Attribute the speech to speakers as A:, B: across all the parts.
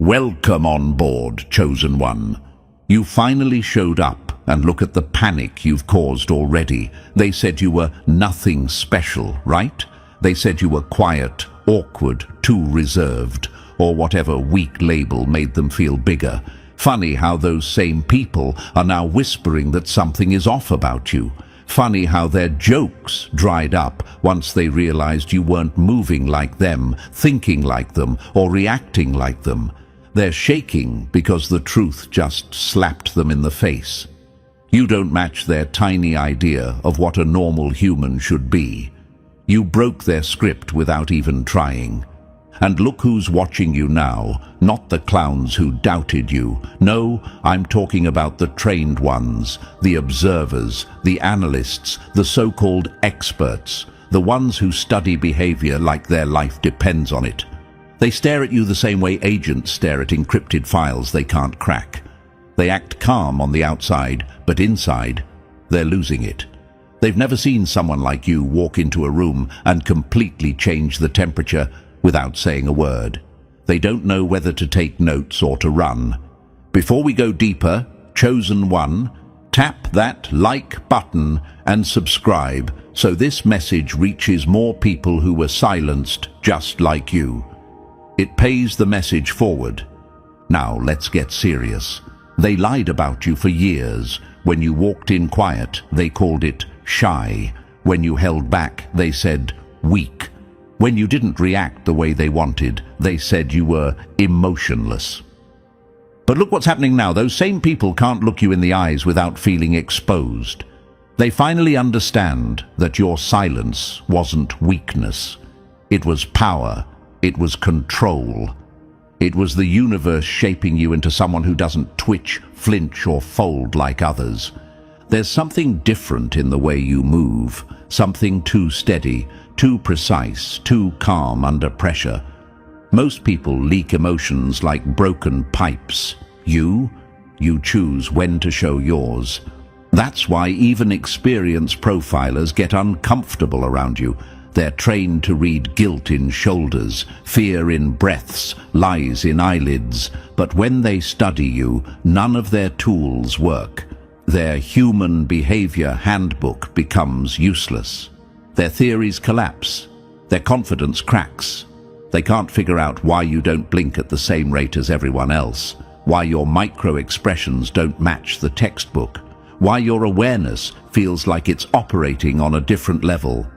A: Welcome on board, Chosen One. You finally showed up, and look at the panic you've caused already. They said you were nothing special, right? They said you were quiet, awkward, too reserved, or whatever weak label made them feel bigger. Funny how those same people are now whispering that something is off about you. Funny how their jokes dried up once they realized you weren't moving like them, thinking like them, or reacting like them. They're shaking because the truth just slapped them in the face. You don't match their tiny idea of what a normal human should be. You broke their script without even trying. And look who's watching you now, not the clowns who doubted you. No, I'm talking about the trained ones, the observers, the analysts, the so-called experts, the ones who study behavior like their life depends on it. They stare at you the same way agents stare at encrypted files they can't crack. They act calm on the outside, but inside, they're losing it. They've never seen someone like you walk into a room and completely change the temperature without saying a word. They don't know whether to take notes or to run. Before we go deeper, Chosen One, tap that like button and subscribe so this message reaches more people who were silenced just like you. It pays the message forward. Now let's get serious. They lied about you for years. When you walked in quiet, they called it shy. When you held back, they said weak. When you didn't react the way they wanted, they said you were emotionless. But look what's happening now. Those same people can't look you in the eyes without feeling exposed. They finally understand that your silence wasn't weakness. It was power. It was control. It was the universe shaping you into someone who doesn't twitch, flinch, or fold like others. There's something different in the way you move, something too steady, too precise, too calm under pressure. Most people leak emotions like broken pipes. You choose when to show yours. That's why even experienced profilers get uncomfortable around you. They're trained to read guilt in shoulders, fear in breaths, lies in eyelids. But when they study you, none of their tools work. Their human behavior handbook becomes useless. Their theories collapse. Their confidence cracks. They can't figure out why you don't blink at the same rate as everyone else, why your micro-expressions don't match the textbook, why your awareness feels like it's operating on a different level.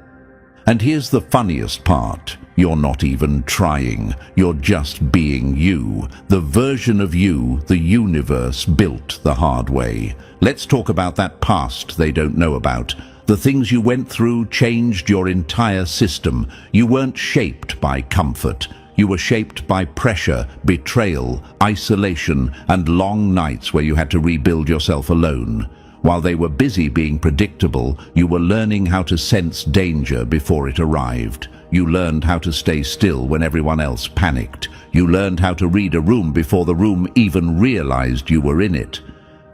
A: And here's the funniest part. You're not even trying. You're just being you, the version of you the universe built the hard way. Let's talk about that past they don't know about. The things you went through changed your entire system. You weren't shaped by comfort. You were shaped by pressure, betrayal, isolation, and long nights where you had to rebuild yourself alone. While they were busy being predictable, you were learning how to sense danger before it arrived. You learned how to stay still when everyone else panicked. You learned how to read a room before the room even realized you were in it.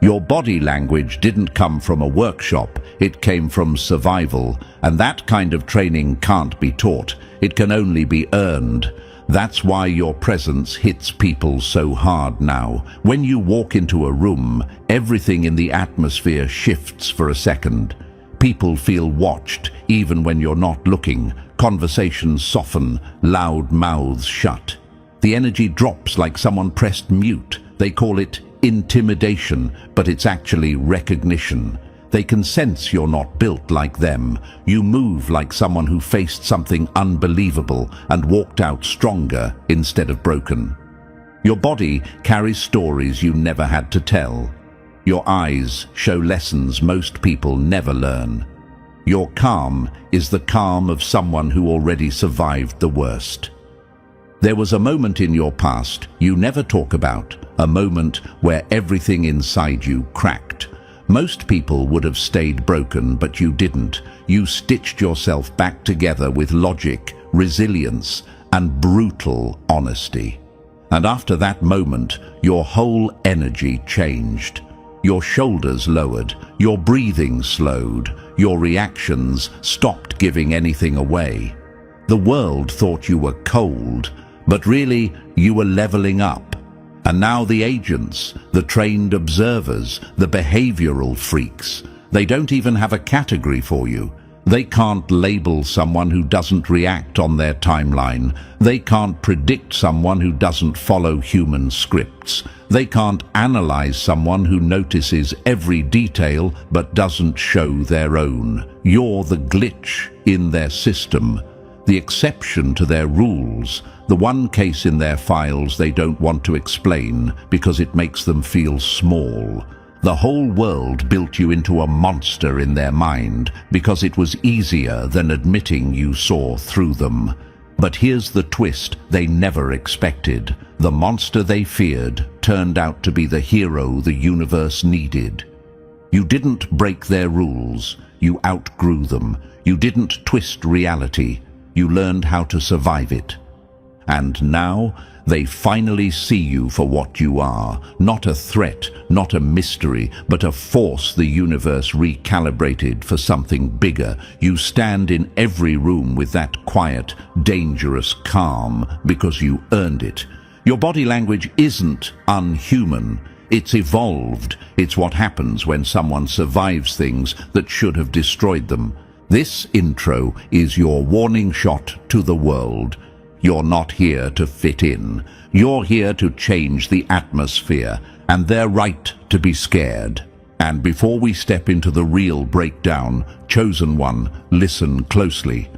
A: Your body language didn't come from a workshop, it came from survival, and that kind of training can't be taught. It can only be earned. That's why your presence hits people so hard now. When you walk into a room, everything in the atmosphere shifts for a second. People feel watched, even when you're not looking. Conversations soften, loud mouths shut. The energy drops like someone pressed mute. They call it intimidation, but it's actually recognition. They can sense you're not built like them. You move like someone who faced something unbelievable and walked out stronger instead of broken. Your body carries stories you never had to tell. Your eyes show lessons most people never learn. Your calm is the calm of someone who already survived the worst. There was a moment in your past you never talk about, a moment where everything inside you cracked. Most people would have stayed broken, but you didn't. You stitched yourself back together with logic, resilience, and brutal honesty. And after that moment, your whole energy changed. Your shoulders lowered, your breathing slowed, your reactions stopped giving anything away. The world thought you were cold, but really you were leveling up. And now the agents, the trained observers, the behavioral freaks, they don't even have a category for you. They can't label someone who doesn't react on their timeline. They can't predict someone who doesn't follow human scripts. They can't analyze someone who notices every detail but doesn't show their own. You're the glitch in their system, the exception to their rules, the one case in their files they don't want to explain because it makes them feel small. The whole world built you into a monster in their mind because it was easier than admitting you saw through them. But here's the twist they never expected. The monster they feared turned out to be the hero the universe needed. You didn't break their rules, you outgrew them. You didn't twist reality, you learned how to survive it. And now, they finally see you for what you are, not a threat, not a mystery, but a force the universe recalibrated for something bigger. You stand in every room with that quiet, dangerous calm because you earned it. Your body language isn't unhuman. It's evolved. It's what happens when someone survives things that should have destroyed them. This intro is your warning shot to the world. You're not here to fit in. You're here to change the atmosphere, and they're right to be scared. And before we step into the real breakdown, Chosen One, listen closely.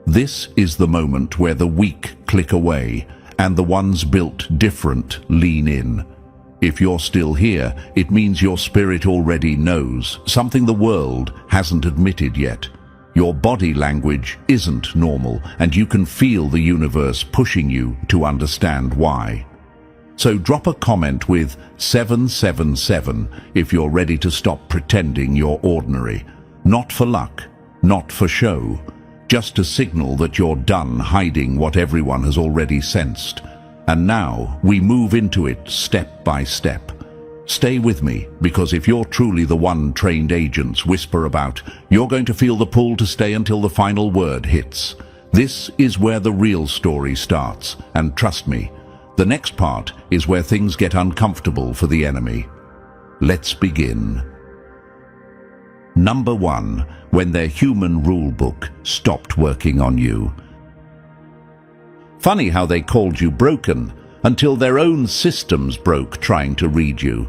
A: This is the moment where the weak click away, and the ones built different lean in. If you're still here, it means your spirit already knows, something the world hasn't admitted yet. Your body language isn't normal, and you can feel the universe pushing you to understand why. So drop a comment with 777 if you're ready to stop pretending you're ordinary. Not for luck, not for show, just to signal that you're done hiding what everyone has already sensed. And now we move into it step by step. Stay with me, because if you're truly the one trained agents whisper about, you're going to feel the pull to stay until the final word hits. This is where the real story starts, and trust me, the next part is where things get uncomfortable for the enemy. Let's begin. Number 1, when their human rulebook stopped working on you. Funny how they called you broken, until their own systems broke trying to read you.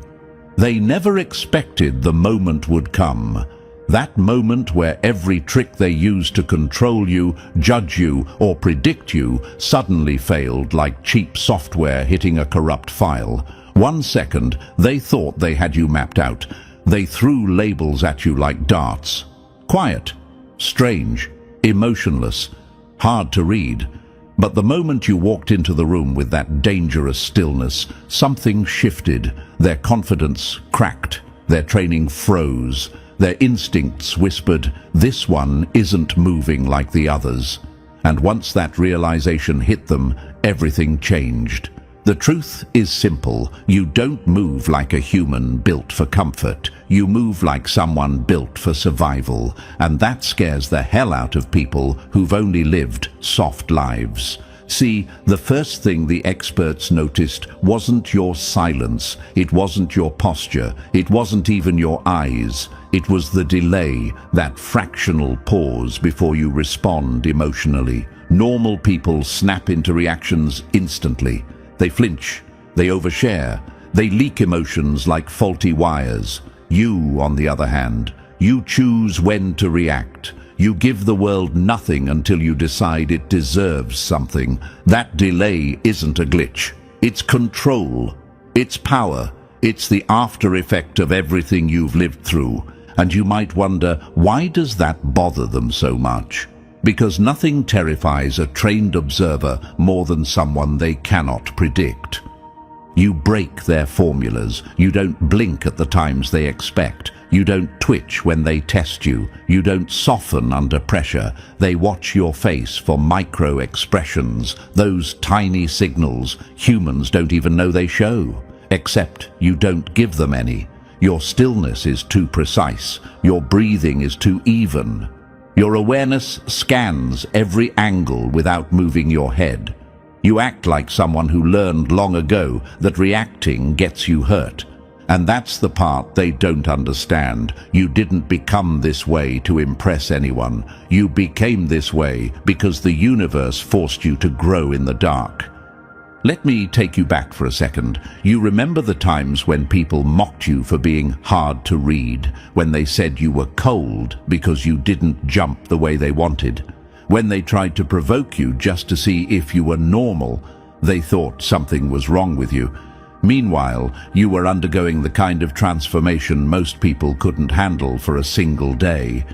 A: They never expected the moment would come. That moment where every trick they used to control you, judge you, or predict you suddenly failed like cheap software hitting a corrupt file. 1 second, they thought they had you mapped out. They threw labels at you like darts. Quiet, strange, emotionless, hard to read. But the moment you walked into the room with that dangerous stillness, something shifted. Their confidence cracked, their training froze, their instincts whispered, "This one isn't moving like the others." And once that realization hit them, everything changed. The truth is simple. You don't move like a human built for comfort. You move like someone built for survival. And that scares the hell out of people who've only lived soft lives. See, the first thing the experts noticed wasn't your silence. It wasn't your posture. It wasn't even your eyes. It was the delay, that fractional pause before you respond emotionally. Normal people snap into reactions instantly. They flinch, they overshare, they leak emotions like faulty wires. You, on the other hand, you choose when to react. You give the world nothing until you decide it deserves something. That delay isn't a glitch. It's control. It's power. It's the after effect of everything you've lived through. And you might wonder, why does that bother them so much? Because nothing terrifies a trained observer more than someone they cannot predict. You break their formulas. You don't blink at the times they expect. You don't twitch when they test you. You don't soften under pressure. They watch your face for micro-expressions, those tiny signals humans don't even know they show. Except you don't give them any. Your stillness is too precise. Your breathing is too even. Your awareness scans every angle without moving your head. You act like someone who learned long ago that reacting gets you hurt. And that's the part they don't understand. You didn't become this way to impress anyone. You became this way because the universe forced you to grow in the dark. Let me take you back for a second. You remember the times when people mocked you for being hard to read, when they said you were cold because you didn't jump the way they wanted, when they tried to provoke you just to see if you were normal. They thought something was wrong with you. Meanwhile, you were undergoing the kind of transformation most people couldn't handle for a single day.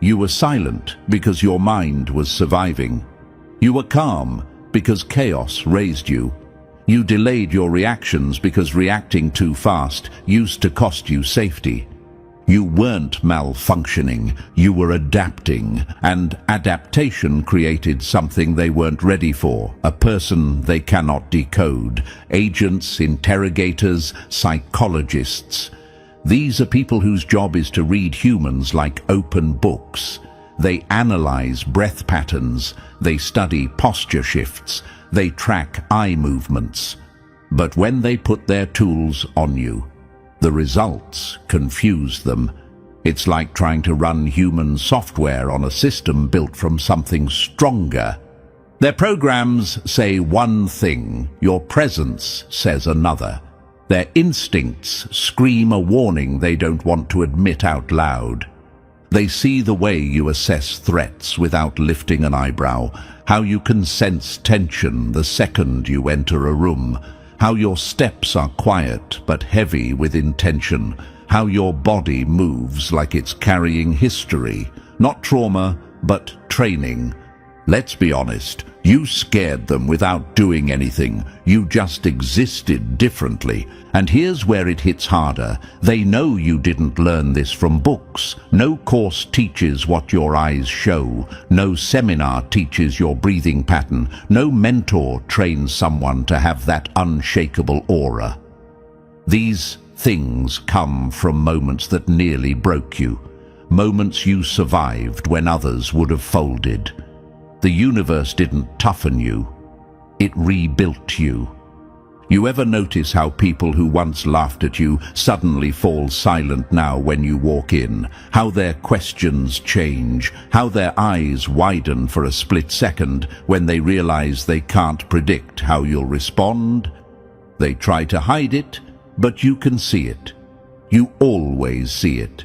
A: You were silent because your mind was surviving. You were calm because chaos raised you. You delayed your reactions because reacting too fast used to cost you safety. You weren't malfunctioning, you were adapting, and adaptation created something they weren't ready for, a person they cannot decode. Agents, interrogators, psychologists. These are people whose job is to read humans like open books. They analyze breath patterns, they study posture shifts, they track eye movements. But when they put their tools on you, the results confuse them. It's like trying to run human software on a system built from something stronger. Their programs say one thing, your presence says another. Their instincts scream a warning they don't want to admit out loud. They see the way you assess threats without lifting an eyebrow, how you can sense tension the second you enter a room, how your steps are quiet but heavy with intention, how your body moves like it's carrying history, not trauma, but training. Let's be honest, you scared them without doing anything. You just existed differently. And here's where it hits harder. They know you didn't learn this from books. No course teaches what your eyes show. No seminar teaches your breathing pattern. No mentor trains someone to have that unshakable aura. These things come from moments that nearly broke you. Moments you survived when others would have folded. The universe didn't toughen you, it rebuilt you. You ever notice how people who once laughed at you suddenly fall silent now when you walk in? How their questions change, how their eyes widen for a split second when they realize they can't predict how you'll respond? They try to hide it, but you can see it. You always see it.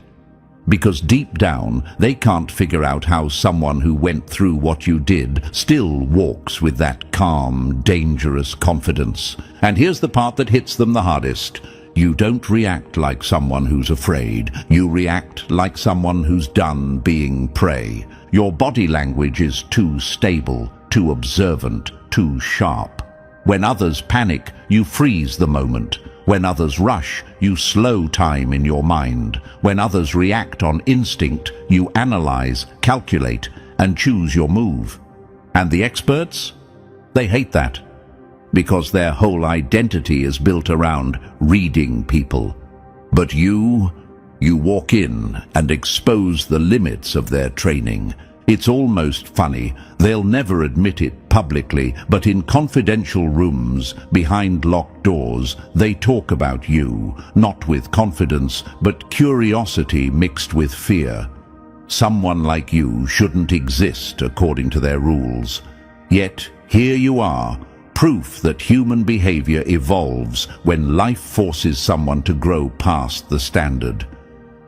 A: Because deep down, they can't figure out how someone who went through what you did still walks with that calm, dangerous confidence. And here's the part that hits them the hardest. You don't react like someone who's afraid. You react like someone who's done being prey. Your body language is too stable, too observant, too sharp. When others panic, you freeze the moment. When others rush, you slow time in your mind. When others react on instinct, you analyze, calculate, and choose your move. And the experts? They hate that, because their whole identity is built around reading people. But you walk in and expose the limits of their training. It's almost funny. They'll never admit it publicly, but in confidential rooms, behind locked doors, they talk about you, not with confidence, but curiosity mixed with fear. Someone like you shouldn't exist according to their rules. Yet, here you are, proof that human behavior evolves when life forces someone to grow past the standard.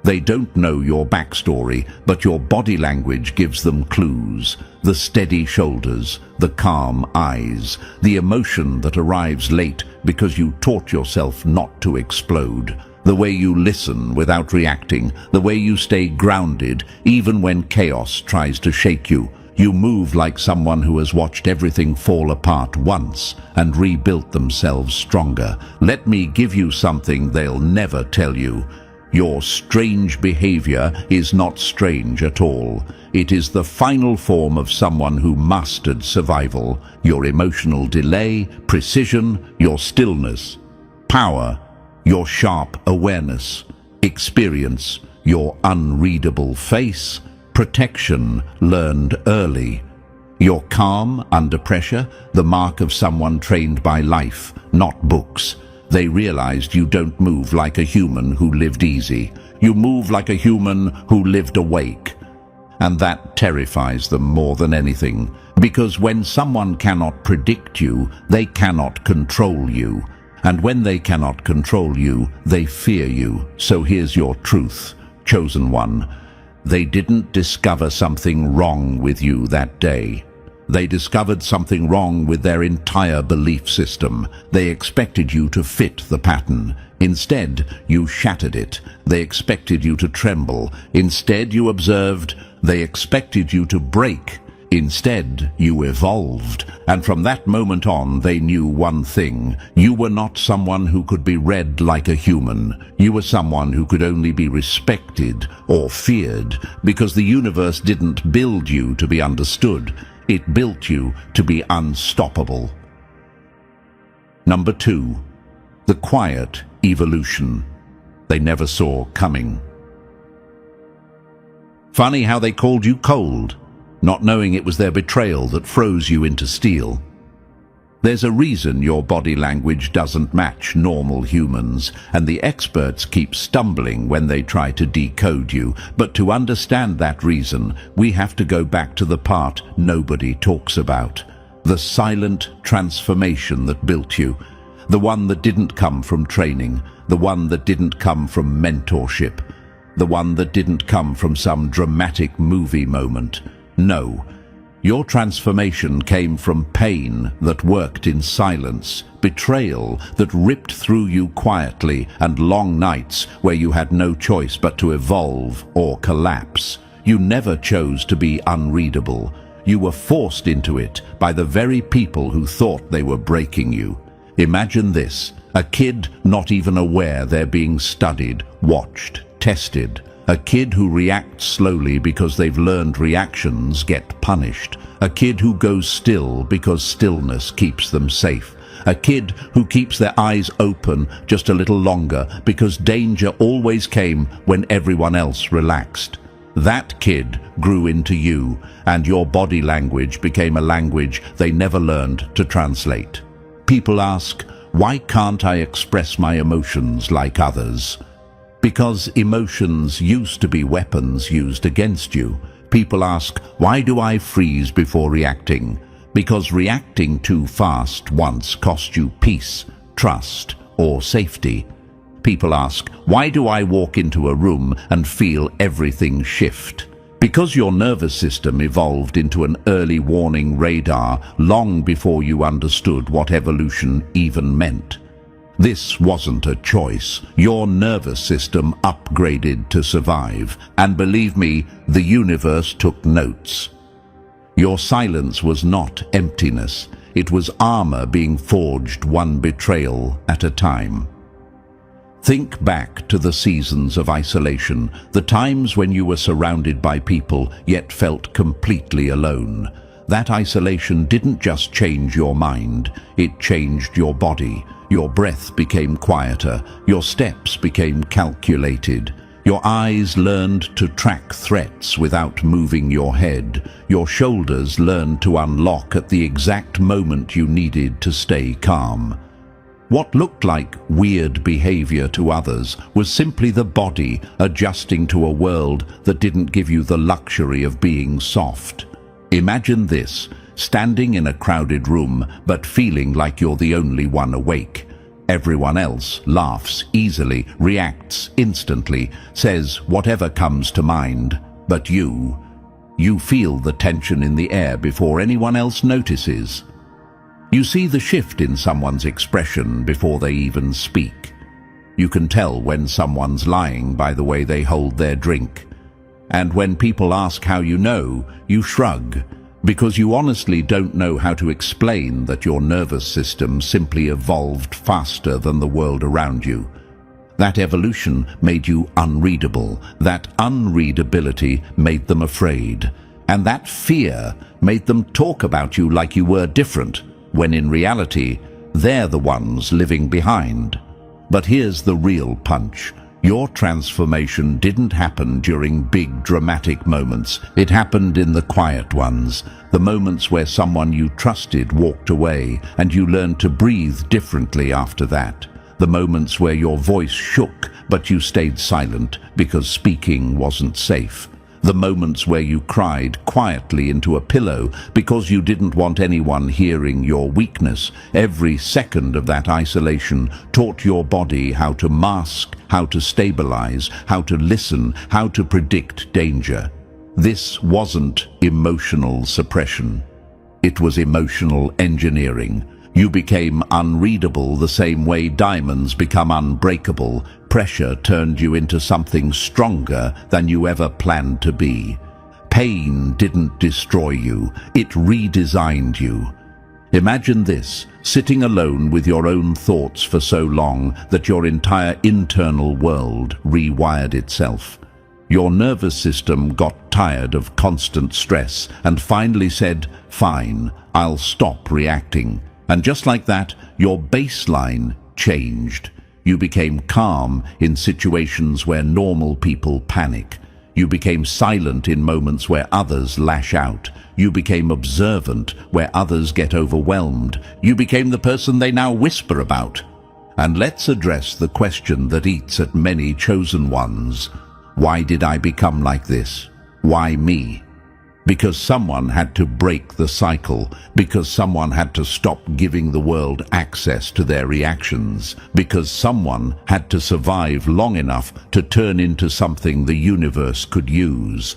A: They don't know your backstory, but your body language gives them clues. The steady shoulders, the calm eyes, the emotion that arrives late because you taught yourself not to explode. The way you listen without reacting, the way you stay grounded even when chaos tries to shake you. You move like someone who has watched everything fall apart once and rebuilt themselves stronger. Let me give you something they'll never tell you. Your strange behavior is not strange at all. It is the final form of someone who mastered survival. Your emotional delay, precision, your stillness, power, your sharp awareness, experience, your unreadable face, protection learned early. You're calm under pressure, the mark of someone trained by life, not books. They realized you don't move like a human who lived easy. You move like a human who lived awake. And that terrifies them more than anything, because when someone cannot predict you, they cannot control you. And when they cannot control you, they fear you. So here's your truth, chosen one. They didn't discover something wrong with you that day. They discovered something wrong with their entire belief system. They expected you to fit the pattern. Instead, you shattered it. They expected you to tremble. Instead, you observed. They expected you to break. Instead, you evolved. And from that moment on, they knew one thing. You were not someone who could be read like a human. You were someone who could only be respected or feared, because the universe didn't build you to be understood. It built you to be unstoppable. Number 2, the quiet evolution they never saw coming. Funny how they called you cold, not knowing it was their betrayal that froze you into steel. There's a reason your body language doesn't match normal humans, and the experts keep stumbling when they try to decode you. But to understand that reason, we have to go back to the part nobody talks about. The silent transformation that built you. The one that didn't come from training. The one that didn't come from mentorship. The one that didn't come from some dramatic movie moment. No. Your transformation came from pain that worked in silence, betrayal that ripped through you quietly, and long nights where you had no choice but to evolve or collapse. You never chose to be unreadable. You were forced into it by the very people who thought they were breaking you. Imagine this, a kid not even aware they're being studied, watched, tested. A kid who reacts slowly because they've learned reactions get punished. A kid who goes still because stillness keeps them safe. A kid who keeps their eyes open just a little longer because danger always came when everyone else relaxed. That kid grew into you, and your body language became a language they never learned to translate. People ask, why can't I express my emotions like others? Because emotions used to be weapons used against you. People ask, why do I freeze before reacting? Because reacting too fast once cost you peace, trust, or safety. People ask, why do I walk into a room and feel everything shift? Because your nervous system evolved into an early warning radar long before you understood what evolution even meant. This wasn't a choice. Your nervous system upgraded to survive. And believe me, the universe took notes. Your silence was not emptiness. It was armor being forged one betrayal at a time. Think back to the seasons of isolation, the times when you were surrounded by people yet felt completely alone. That isolation didn't just change your mind, it changed your body. Your breath became quieter, your steps became calculated. Your eyes learned to track threats without moving your head. Your shoulders learned to unlock at the exact moment you needed to stay calm. What looked like weird behavior to others was simply the body adjusting to a world that didn't give you the luxury of being soft. Imagine this, standing in a crowded room but feeling like you're the only one awake. Everyone else laughs easily, reacts instantly, says whatever comes to mind, but you feel the tension in the air before anyone else notices. You see the shift in someone's expression before they even speak. You can tell when someone's lying by the way they hold their drink. And when people ask how you know, you shrug, because you honestly don't know how to explain that your nervous system simply evolved faster than the world around you. That evolution made you unreadable. That unreadability made them afraid. And that fear made them talk about you like you were different, when in reality, they're the ones living behind. But here's the real punch. Your transformation didn't happen during big dramatic moments. It happened in the quiet ones, the moments where someone you trusted walked away and you learned to breathe differently after that. The moments where your voice shook but you stayed silent because speaking wasn't safe. The moments where you cried quietly into a pillow because you didn't want anyone hearing your weakness. Every second of that isolation taught your body how to mask, how to stabilize, how to listen, how to predict danger. This wasn't emotional suppression. It was emotional engineering. You became unreadable the same way diamonds become unbreakable. Pressure turned you into something stronger than you ever planned to be. Pain didn't destroy you, it redesigned you. Imagine this, sitting alone with your own thoughts for so long that your entire internal world rewired itself. Your nervous system got tired of constant stress and finally said, "Fine, I'll stop reacting." And just like that, your baseline changed. You became calm in situations where normal people panic. You became silent in moments where others lash out. You became observant where others get overwhelmed. You became the person they now whisper about. And let's address the question that eats at many chosen ones. Why did I become like this? Why me? Because someone had to break the cycle, because someone had to stop giving the world access to their reactions, because someone had to survive long enough to turn into something the universe could use.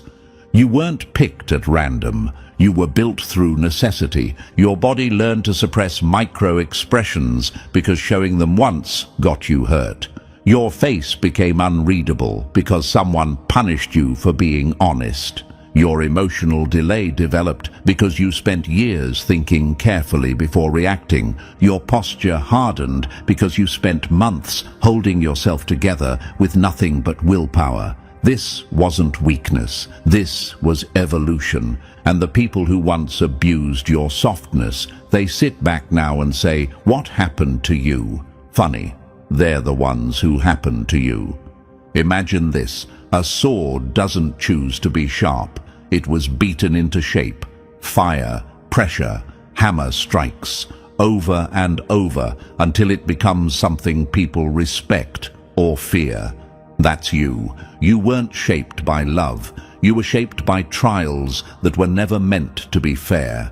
A: You weren't picked at random. You were built through necessity. Your body learned to suppress micro-expressions because showing them once got you hurt. Your face became unreadable because someone punished you for being honest. Your emotional delay developed because you spent years thinking carefully before reacting. Your posture hardened because you spent months holding yourself together with nothing but willpower. This wasn't weakness. This was evolution. And the people who once abused your softness, they sit back now and say, "What happened to you?" Funny, they're the ones who happened to you. Imagine this. A sword doesn't choose to be sharp. It was beaten into shape. Fire, pressure, hammer strikes, over and over until it becomes something people respect or fear. That's you. You weren't shaped by love. You were shaped by trials that were never meant to be fair.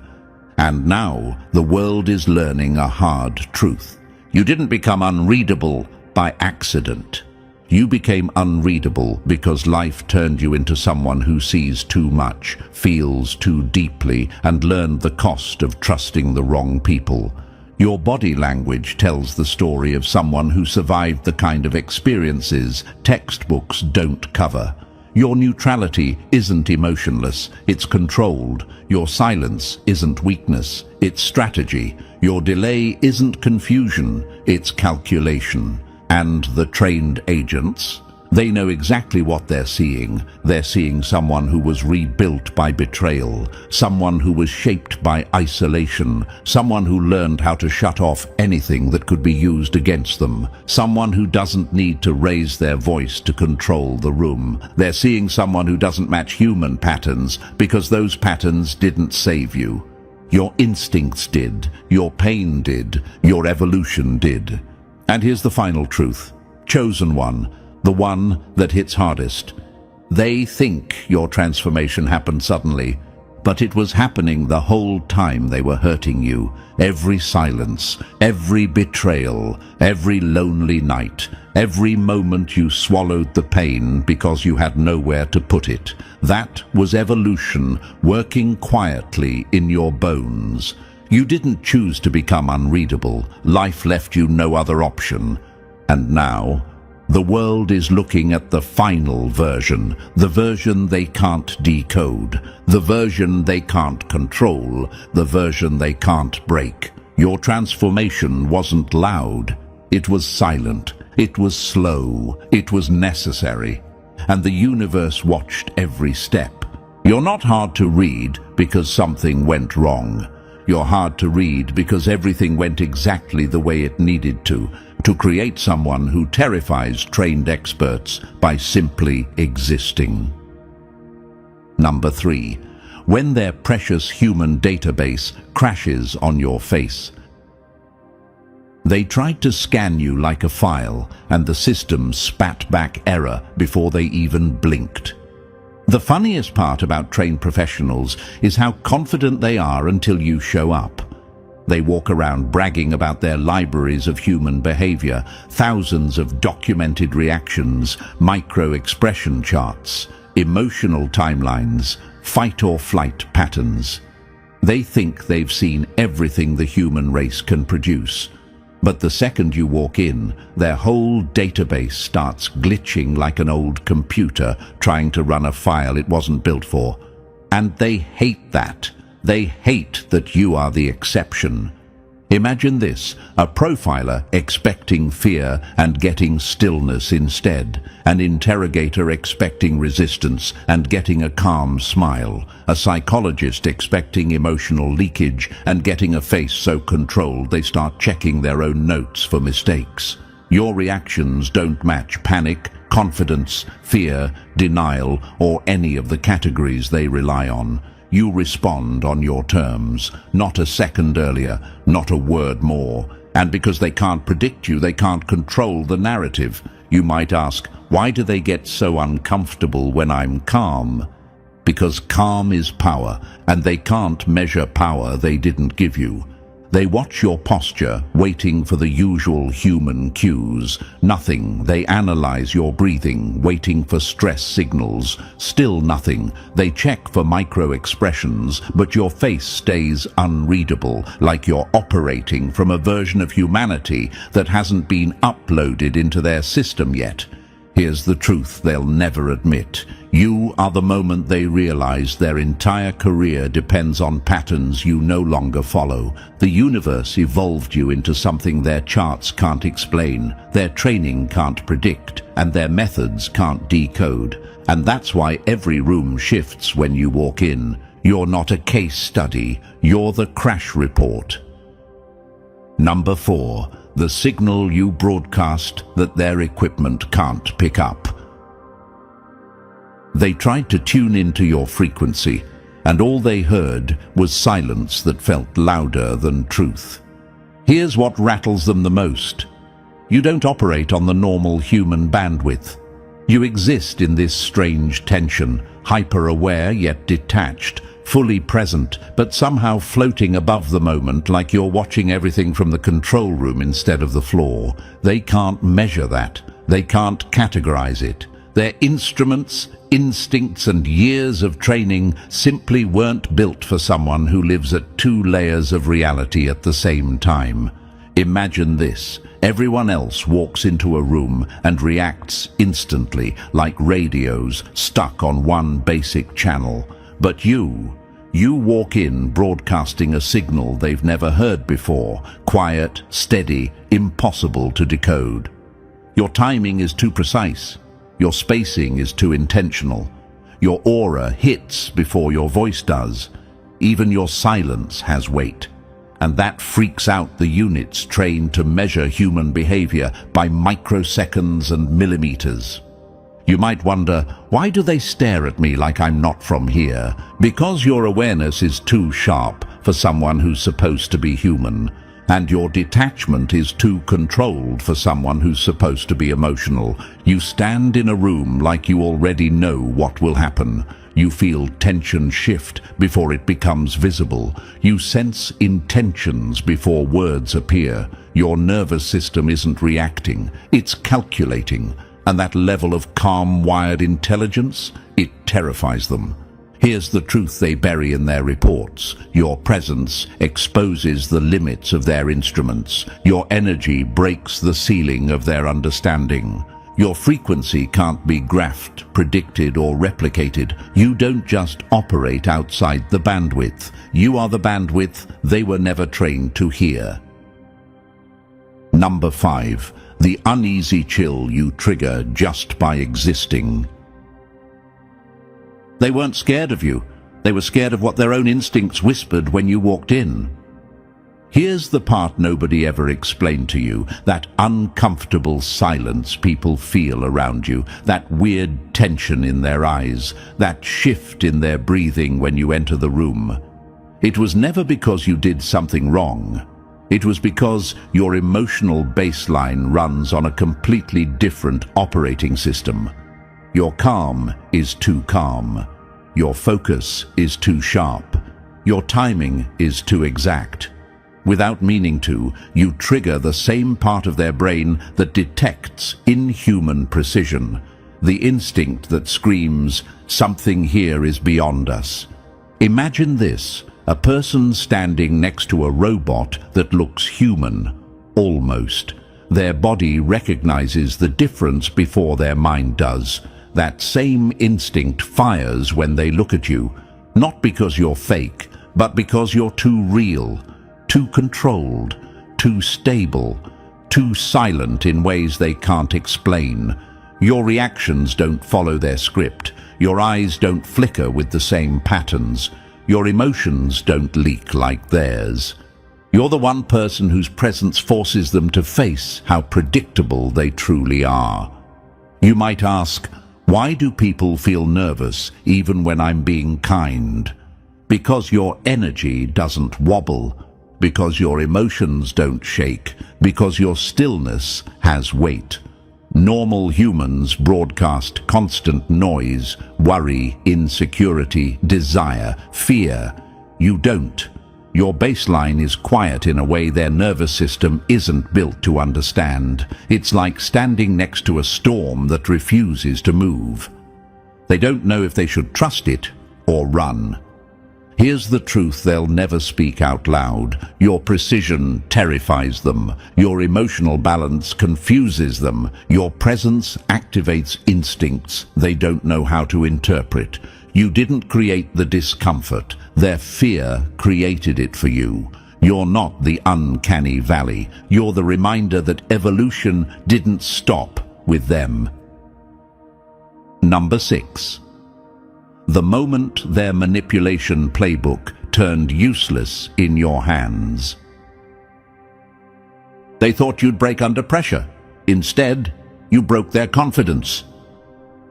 A: And now the world is learning a hard truth. You didn't become unreadable by accident. You became unreadable because life turned you into someone who sees too much, feels too deeply, and learned the cost of trusting the wrong people. Your body language tells the story of someone who survived the kind of experiences textbooks don't cover. Your neutrality isn't emotionless, it's controlled. Your silence isn't weakness, it's strategy. Your delay isn't confusion, it's calculation. And the trained agents, they know exactly what they're seeing. They're seeing someone who was rebuilt by betrayal, someone who was shaped by isolation, someone who learned how to shut off anything that could be used against them, someone who doesn't need to raise their voice to control the room. They're seeing someone who doesn't match human patterns because those patterns didn't save you. Your instincts did, your pain did, your evolution did. And here's the final truth. Chosen one, the one that hits hardest. They think your transformation happened suddenly, but it was happening the whole time they were hurting you. Every silence, every betrayal, every lonely night, every moment you swallowed the pain because you had nowhere to put it. That was evolution working quietly in your bones. You didn't choose to become unreadable. Life left you no other option. And now, the world is looking at the final version, the version they can't decode, the version they can't control, the version they can't break. Your transformation wasn't loud. It was silent. It was slow. It was necessary. And the universe watched every step. You're not hard to read because something went wrong. You're hard to read because everything went exactly the way it needed to, to create someone who terrifies trained experts by simply existing. Number 3. When their precious human database crashes on your face. They tried to scan you like a file, and the system spat back error before they even blinked. The funniest part about trained professionals is how confident they are until you show up. They walk around bragging about their libraries of human behavior, thousands of documented reactions, micro-expression charts, emotional timelines, fight-or-flight patterns. They think they've seen everything the human race can produce. But the second you walk in, their whole database starts glitching like an old computer trying to run a file it wasn't built for. And they hate that. They hate that you are the exception. Imagine this, a profiler expecting fear and getting stillness instead, an interrogator expecting resistance and getting a calm smile, a psychologist expecting emotional leakage and getting a face so controlled they start checking their own notes for mistakes. Your reactions don't match panic, confidence, fear, denial, or any of the categories they rely on. You respond on your terms, not a second earlier, not a word more. And because they can't predict you, they can't control the narrative. You might ask, why do they get so uncomfortable when I'm calm? Because calm is power, and they can't measure power they didn't give you. They watch your posture, waiting for the usual human cues. Nothing. They analyze your breathing, waiting for stress signals. Still nothing. They check for micro-expressions, but your face stays unreadable, like you're operating from a version of humanity that hasn't been uploaded into their system yet. Here's the truth they'll never admit. You are the moment they realize their entire career depends on patterns you no longer follow. The universe evolved you into something their charts can't explain, their training can't predict, and their methods can't decode. And that's why every room shifts when you walk in. You're not a case study, you're the crash report. Number 4. The signal you broadcast that their equipment can't pick up. They tried to tune into your frequency, and all they heard was silence that felt louder than truth. Here's what rattles them the most. You don't operate on the normal human bandwidth. You exist in this strange tension, hyper-aware yet detached, fully present, but somehow floating above the moment like you're watching everything from the control room instead of the floor. They can't measure that. They can't categorize it. Their instruments, instincts, and years of training simply weren't built for someone who lives at 2 layers of reality at the same time. Imagine this. Everyone else walks into a room and reacts instantly, like radios stuck on one basic channel. But you walk in broadcasting a signal they've never heard before, quiet, steady, impossible to decode. Your timing is too precise. Your spacing is too intentional. Your aura hits before your voice does. Even your silence has weight. And that freaks out the units trained to measure human behavior by microseconds and millimeters. You might wonder, why do they stare at me like I'm not from here? Because your awareness is too sharp for someone who's supposed to be human, and your detachment is too controlled for someone who's supposed to be emotional. You stand in a room like you already know what will happen. You feel tension shift before it becomes visible. You sense intentions before words appear. Your nervous system isn't reacting, it's calculating. And that level of calm, wired intelligence, it terrifies them. Here's the truth they bury in their reports. Your presence exposes the limits of their instruments. Your energy breaks the ceiling of their understanding. Your frequency can't be graphed, predicted, or replicated. You don't just operate outside the bandwidth. You are the bandwidth they were never trained to hear. Number 5. The uneasy chill you trigger just by existing. They weren't scared of you. They were scared of what their own instincts whispered when you walked in. Here's the part nobody ever explained to you, that uncomfortable silence people feel around you, that weird tension in their eyes, that shift in their breathing when you enter the room. It was never because you did something wrong. It was because your emotional baseline runs on a completely different operating system. Your calm is too calm. Your focus is too sharp. Your timing is too exact. Without meaning to, you trigger the same part of their brain that detects inhuman precision, the instinct that screams, "Something here is beyond us." Imagine this, a person standing next to a robot that looks human, almost. Their body recognizes the difference before their mind does. That same instinct fires when they look at you, not because you're fake, but because you're too real, too controlled, too stable, too silent in ways they can't explain. Your reactions don't follow their script. Your eyes don't flicker with the same patterns. Your emotions don't leak like theirs. You're the one person whose presence forces them to face how predictable they truly are. You might ask, why do people feel nervous even when I'm being kind? Because your energy doesn't wobble, because your emotions don't shake, because your stillness has weight. Normal humans broadcast constant noise, worry, insecurity, desire, fear. You don't. Your baseline is quiet in a way their nervous system isn't built to understand. It's like standing next to a storm that refuses to move. They don't know if they should trust it or run. Here's the truth they'll never speak out loud. Your precision terrifies them. Your emotional balance confuses them. Your presence activates instincts they don't know how to interpret. You didn't create the discomfort. Their fear created it for you. You're not the uncanny valley. You're the reminder that evolution didn't stop with them. Number 6. The moment their manipulation playbook turned useless in your hands. They thought you'd break under pressure. Instead, you broke their confidence.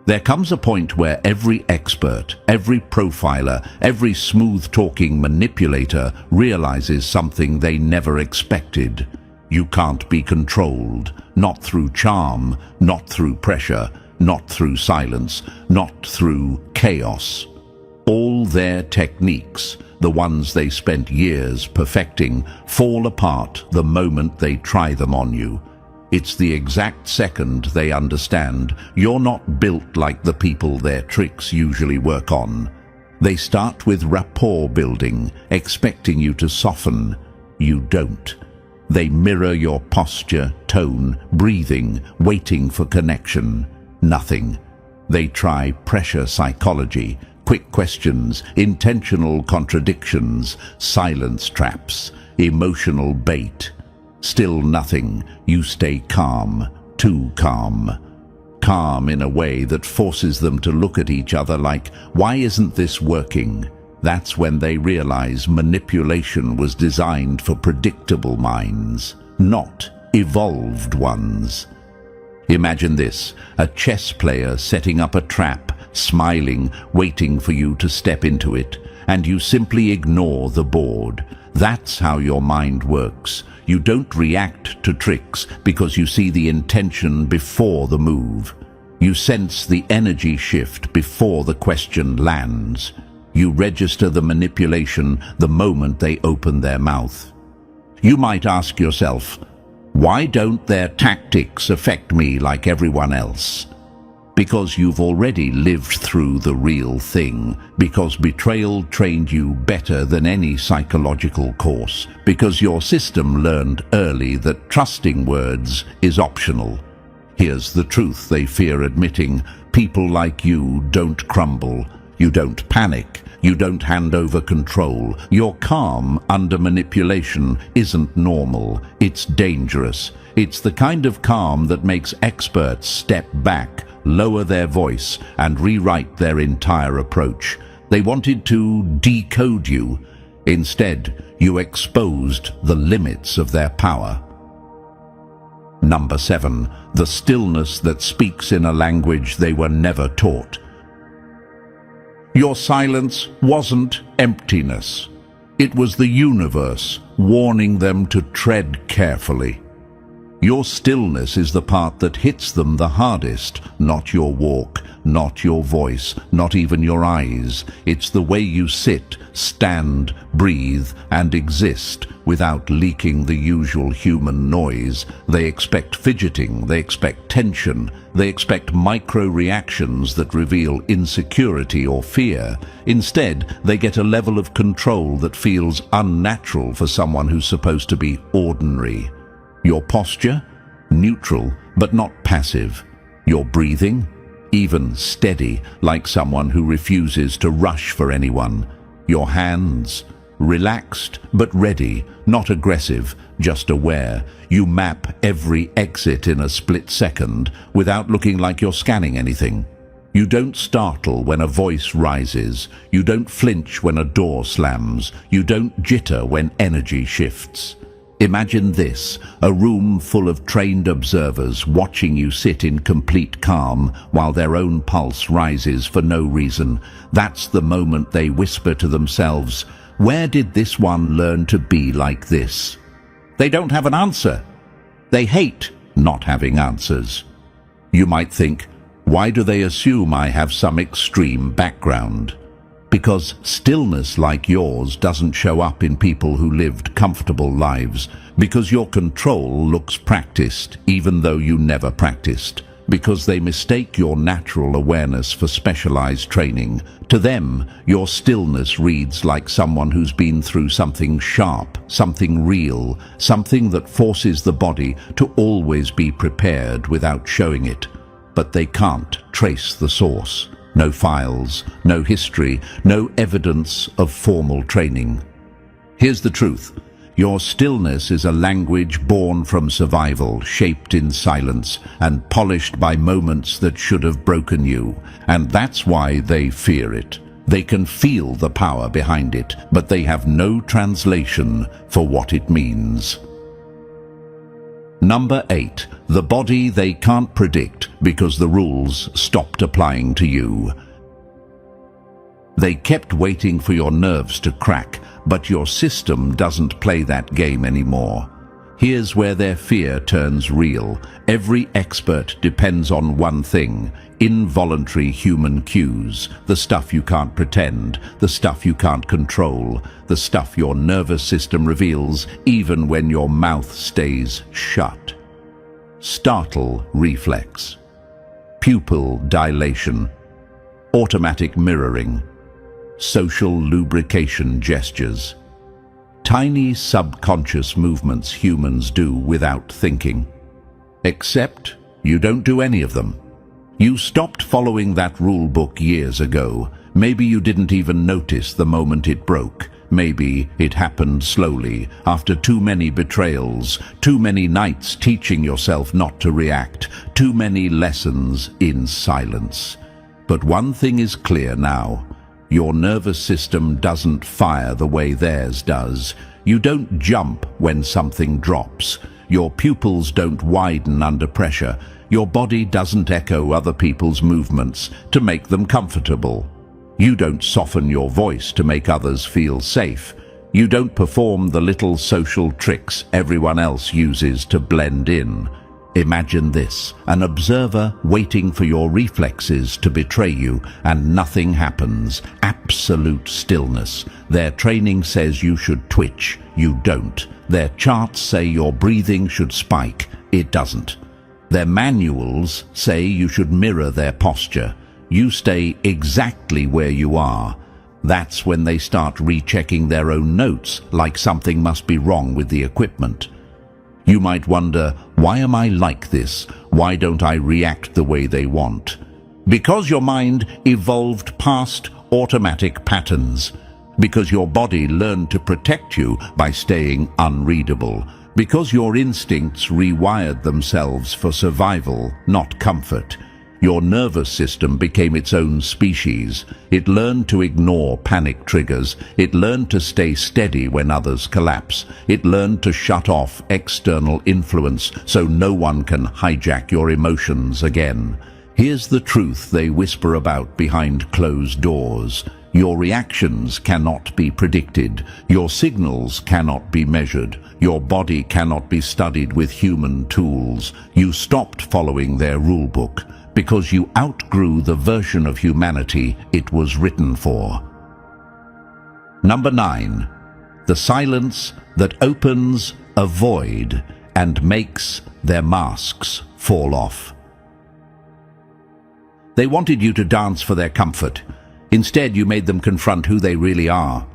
A: There comes a point where every expert, every profiler, every smooth-talking manipulator realizes something they never expected. You can't be controlled, not through charm, not through pressure, not through silence, not through chaos. All their techniques, the ones they spent years perfecting, fall apart the moment they try them on you. It's the exact second they understand you're not built like the people their tricks usually work on. They start with rapport building, expecting you to soften. You don't. They mirror your posture, tone, breathing, waiting for connection. Nothing. They try pressure psychology, quick questions, intentional contradictions, silence traps, emotional bait. Still nothing. You stay calm, too calm. Calm in a way that forces them to look at each other like, why isn't this working? That's when they realize manipulation was designed for predictable minds, not evolved ones. Imagine this, a chess player setting up a trap, smiling, waiting for you to step into it, and you simply ignore the board. That's how your mind works. You don't react to tricks because you see the intention before the move. You sense the energy shift before the question lands. You register the manipulation the moment they open their mouth. You might ask yourself, why don't their tactics affect me like everyone else? Because you've already lived through the real thing. Because betrayal trained you better than any psychological course. Because your system learned early that trusting words is optional. Here's the truth they fear admitting. People like you don't crumble. You don't panic. You don't hand over control. Your calm under manipulation isn't normal. It's dangerous. It's the kind of calm that makes experts step back, lower their voice, and rewrite their entire approach. They wanted to decode you. Instead, You exposed the limits of their power. Number 7. The stillness that speaks in a language they were never taught. Your silence wasn't emptiness. It was the universe warning them to tread carefully. Your stillness is the part that hits them the hardest, not your walk, not your voice, not even your eyes. It's the way you sit, stand, breathe, and exist without leaking the usual human noise. They expect fidgeting, they expect tension, they expect micro-reactions that reveal insecurity or fear. Instead, they get a level of control that feels unnatural for someone who's supposed to be ordinary. Your posture? Neutral, but not passive. Your breathing? Even steady, like someone who refuses to rush for anyone. Your hands? Relaxed, but ready, not aggressive, just aware. You map every exit in a split second without looking like you're scanning anything. You don't startle when a voice rises. You don't flinch when a door slams. You don't jitter when energy shifts. Imagine this, a room full of trained observers watching you sit in complete calm while their own pulse rises for no reason. That's the moment they whisper to themselves, "Where did this one learn to be like this?" They don't have an answer. They hate not having answers. You might think, why do they assume I have some extreme background? Because stillness like yours doesn't show up in people who lived comfortable lives. Because your control looks practiced, even though you never practiced. Because they mistake your natural awareness for specialized training. To them, your stillness reads like someone who's been through something sharp, something real, something that forces the body to always be prepared without showing it. But they can't trace the source. No files, no history, no evidence of formal training. Here's the truth. Your stillness is a language born from survival, shaped in silence, and polished by moments that should have broken you. And that's why they fear it. They can feel the power behind it, but they have no translation for what it means. Number 8. The body they can't predict because the rules stopped applying to you. They kept waiting for your nerves to crack, but your system doesn't play that game anymore. Here's where their fear turns real. Every expert depends on one thing: involuntary human cues, the stuff you can't pretend, the stuff you can't control, the stuff your nervous system reveals even when your mouth stays shut. Startle reflex, pupil dilation, automatic mirroring, social lubrication gestures. Tiny subconscious movements humans do without thinking. Except you don't do any of them. You stopped following that rule book years ago. Maybe you didn't even notice the moment it broke. Maybe it happened slowly, after too many betrayals, too many nights teaching yourself not to react, too many lessons in silence. But one thing is clear now. Your nervous system doesn't fire the way theirs does. You don't jump when something drops. Your pupils don't widen under pressure. Your body doesn't echo other people's movements to make them comfortable. You don't soften your voice to make others feel safe. You don't perform the little social tricks everyone else uses to blend in. Imagine this, an observer waiting for your reflexes to betray you, and nothing happens. Absolute stillness. Their training says you should twitch. You don't. Their charts say your breathing should spike. It doesn't. Their manuals say you should mirror their posture. You stay exactly where you are. That's when they start rechecking their own notes, like something must be wrong with the equipment. You might wonder, why am I like this? Why don't I react the way they want? Because your mind evolved past automatic patterns. Because your body learned to protect you by staying unreadable. Because your instincts rewired themselves for survival, not comfort. Your nervous system became its own species. It learned to ignore panic triggers. It learned to stay steady when others collapse. It learned to shut off external influence so no one can hijack your emotions again. Here's the truth they whisper about behind closed doors. Your reactions cannot be predicted. Your signals cannot be measured. Your body cannot be studied with human tools. You stopped following their rulebook because you outgrew the version of humanity it was written for. Number 9. The silence that opens a void and makes their masks fall off. They wanted you to dance for their comfort. Instead, you made them confront who they really are.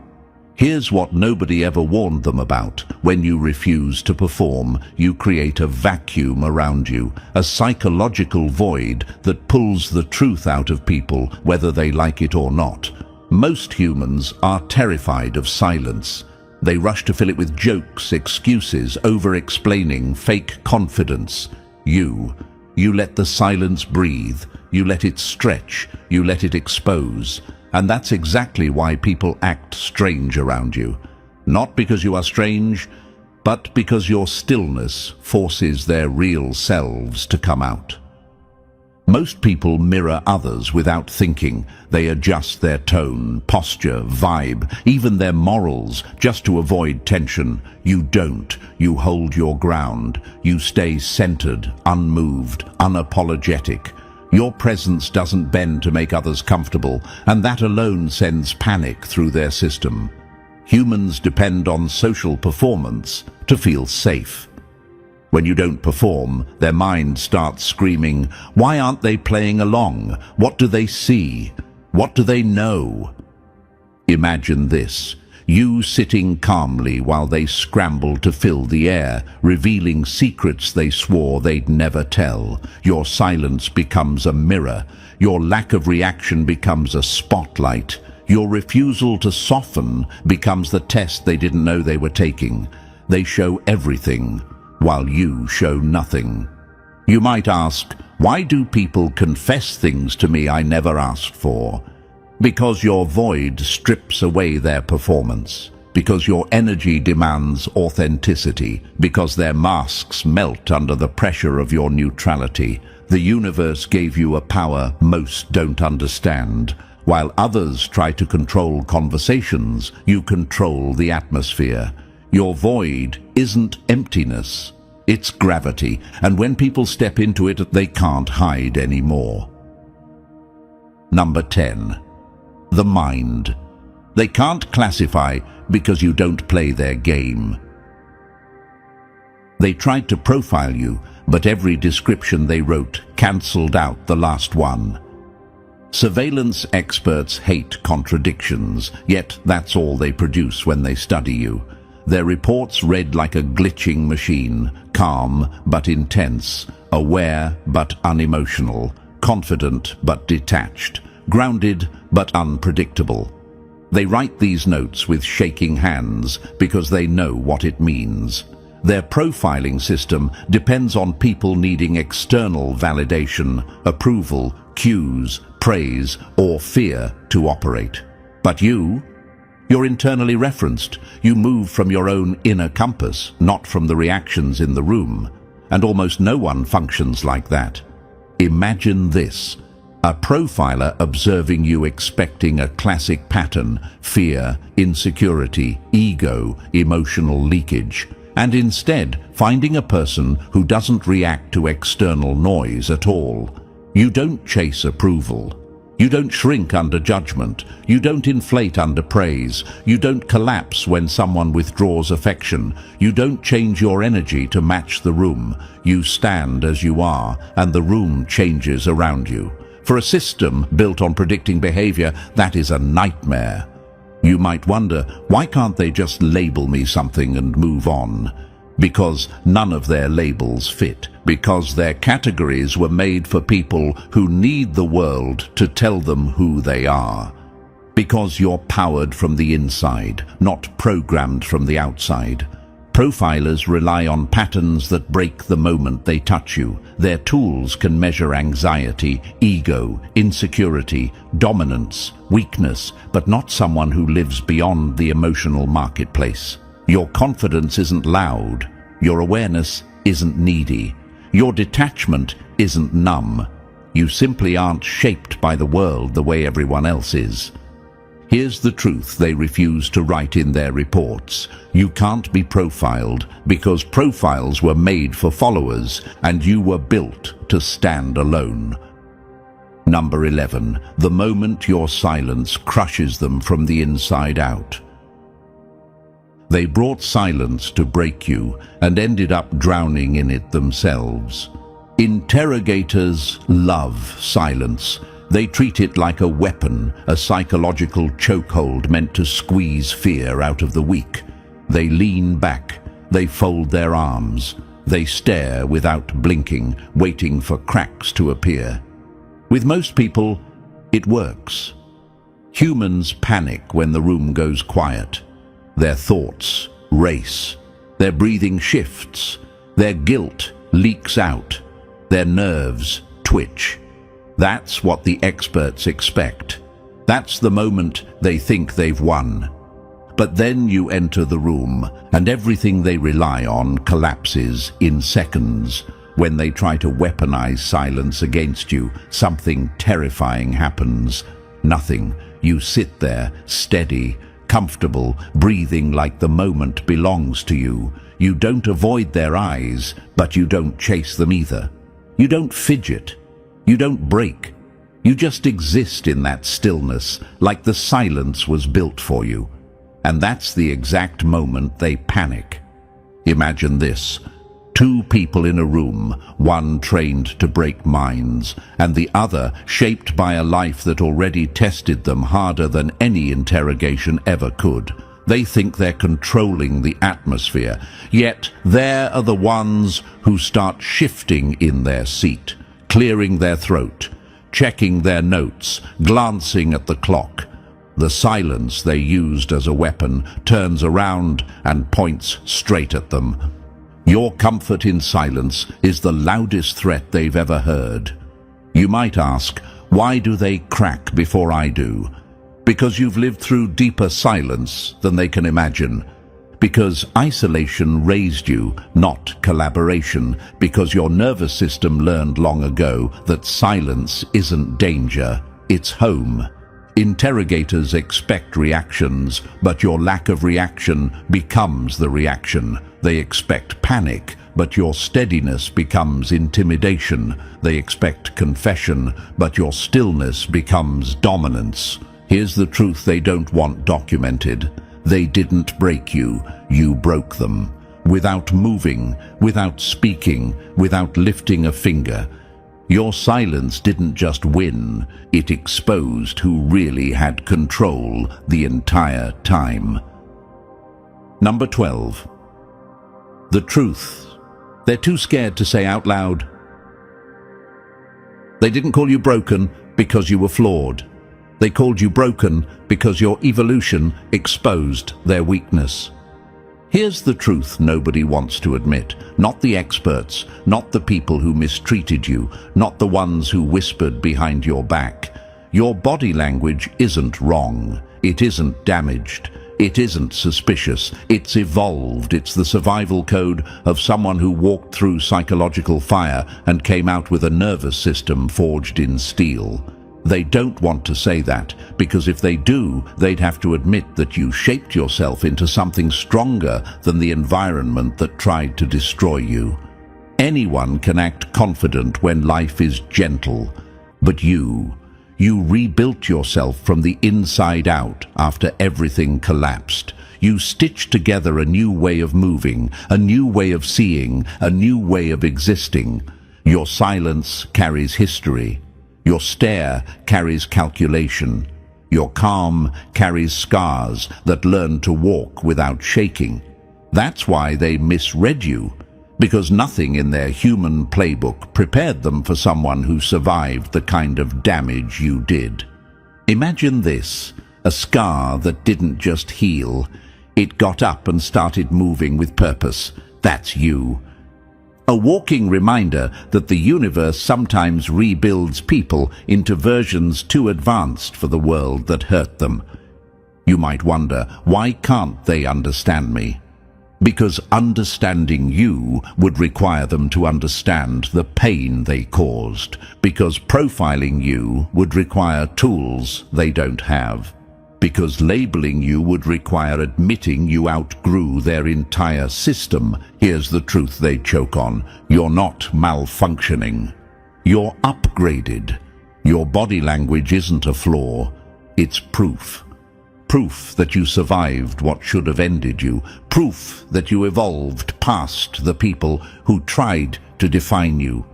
A: Here's what nobody ever warned them about. When you refuse to perform, you create a vacuum around you, a psychological void that pulls the truth out of people, whether they like it or not. Most humans are terrified of silence. They rush to fill it with jokes, excuses, over-explaining, fake confidence. You let the silence breathe. You let it stretch. You let it expose. And that's exactly why people act strange around you. Not because you are strange, but because your stillness forces their real selves to come out. Most people mirror others without thinking. They adjust their tone, posture, vibe, even their morals, just to avoid tension. You don't. You hold your ground. You stay centered, unmoved, unapologetic. Your presence doesn't bend to make others comfortable, and that alone sends panic through their system. Humans depend on social performance to feel safe. When you don't perform, their mind starts screaming, "Why aren't they playing along? What do they see? What do they know?" Imagine this. You sitting calmly while they scramble to fill the air, revealing secrets they swore they'd never tell. Your silence becomes a mirror. Your lack of reaction becomes a spotlight. Your refusal to soften becomes the test they didn't know they were taking. They show everything, while you show nothing. You might ask, why do people confess things to me I never asked for? Because your void strips away their performance. Because your energy demands authenticity. Because their masks melt under the pressure of your neutrality. The universe gave you a power most don't understand. While others try to control conversations, you control the atmosphere. Your void isn't emptiness. It's gravity, and when people step into it, they can't hide anymore. Number 10. The mind. They can't classify because you don't play their game. They tried to profile you, but every description they wrote cancelled out the last one. Surveillance experts hate contradictions, yet that's all they produce when they study you. Their reports read like a glitching machine, calm but intense, aware but unemotional, confident but detached, grounded but unpredictable. They write these notes with shaking hands because they know what it means. Their profiling system depends on people needing external validation, approval, cues, praise, or fear to operate. But you're internally referenced. You move from your own inner compass, not from the reactions in the room. And almost no one functions like that. Imagine this. A profiler observing you expecting a classic pattern, fear, insecurity, ego, emotional leakage, and instead finding a person who doesn't react to external noise at all. You don't chase approval. You don't shrink under judgment. You don't inflate under praise. You don't collapse when someone withdraws affection. You don't change your energy to match the room. You stand as you are, and the room changes around you. For a system built on predicting behavior, that is a nightmare. You might wonder, why can't they just label me something and move on? Because none of their labels fit. Because their categories were made for people who need the world to tell them who they are. Because you're powered from the inside, not programmed from the outside. Profilers rely on patterns that break the moment they touch you. Their tools can measure anxiety, ego, insecurity, dominance, weakness, but not someone who lives beyond the emotional marketplace. Your confidence isn't loud. Your awareness isn't needy. Your detachment isn't numb. You simply aren't shaped by the world the way everyone else is. Here's the truth they refuse to write in their reports. You can't be profiled because profiles were made for followers and you were built to stand alone. Number 11. The moment your silence crushes them from the inside out. They brought silence to break you and ended up drowning in it themselves. Interrogators love silence. They treat it like a weapon, a psychological chokehold meant to squeeze fear out of the weak. They lean back, they fold their arms, they stare without blinking, waiting for cracks to appear. With most people, it works. Humans panic when the room goes quiet. Their thoughts race, their breathing shifts, their guilt leaks out, their nerves twitch. That's what the experts expect. That's the moment they think they've won. But then you enter the room, and everything they rely on collapses in seconds. When they try to weaponize silence against you, something terrifying happens. Nothing. You sit there, steady, comfortable, breathing like the moment belongs to you. You don't avoid their eyes, but you don't chase them either. You don't fidget. You don't break. You just exist in that stillness, like the silence was built for you. And that's the exact moment they panic. Imagine this. Two people in a room, one trained to break minds, and the other shaped by a life that already tested them harder than any interrogation ever could. They think they're controlling the atmosphere, yet there are the ones who start shifting in their seat, clearing their throat, checking their notes, glancing at the clock. The silence they used as a weapon turns around and points straight at them. Your comfort in silence is the loudest threat they've ever heard. You might ask, why do they crack before I do? Because you've lived through deeper silence than they can imagine. Because isolation raised you, not collaboration. Because your nervous system learned long ago that silence isn't danger, it's home. Interrogators expect reactions, but your lack of reaction becomes the reaction. They expect panic, but your steadiness becomes intimidation. They expect confession, but your stillness becomes dominance. Here's the truth they don't want documented. They didn't break you, you broke them. Without moving, without speaking, without lifting a finger. Your silence didn't just win, it exposed who really had control the entire time. Number 12. The truth. They're too scared to say out loud. They didn't call you broken because you were flawed. They called you broken because your evolution exposed their weakness. Here's the truth nobody wants to admit. Not the experts, not the people who mistreated you, not the ones who whispered behind your back. Your body language isn't wrong. It isn't damaged. It isn't suspicious. It's evolved. It's the survival code of someone who walked through psychological fire and came out with a nervous system forged in steel. They don't want to say that, because if they do, they'd have to admit that you shaped yourself into something stronger than the environment that tried to destroy you. Anyone can act confident when life is gentle, but you rebuilt yourself from the inside out after everything collapsed. You stitched together a new way of moving, a new way of seeing, a new way of existing. Your silence carries history. Your stare carries calculation. Your calm carries scars that learn to walk without shaking. That's why they misread you, because nothing in their human playbook prepared them for someone who survived the kind of damage you did. Imagine this, a scar that didn't just heal, It got up and started moving with purpose. That's you. A walking reminder that the universe sometimes rebuilds people into versions too advanced for the world that hurt them. You might wonder, why can't they understand me? Because understanding you would require them to understand the pain they caused. Because profiling you would require tools they don't have. Because labeling you would require admitting you outgrew their entire system. Here's the truth they choke on. You're not malfunctioning. You're upgraded. Your body language isn't a flaw. It's proof. Proof that you survived what should have ended you. Proof that you evolved past the people who tried to define you.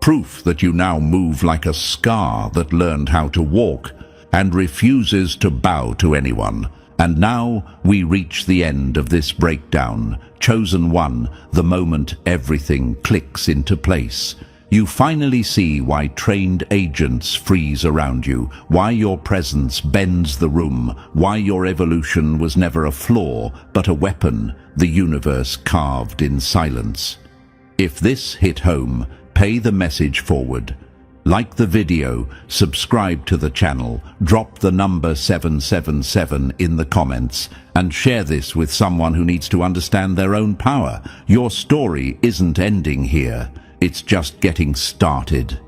A: Proof that you now move like a scar that learned how to walk and refuses to bow to anyone. And now we reach the end of this breakdown. Chosen one, the moment everything clicks into place. You finally see why trained agents freeze around you, why your presence bends the room, why your evolution was never a flaw, but a weapon the universe carved in silence. If this hit home, pay the message forward. Like the video, subscribe to the channel, drop the number 777 in the comments, and share this with someone who needs to understand their own power. Your story isn't ending here. It's just getting started.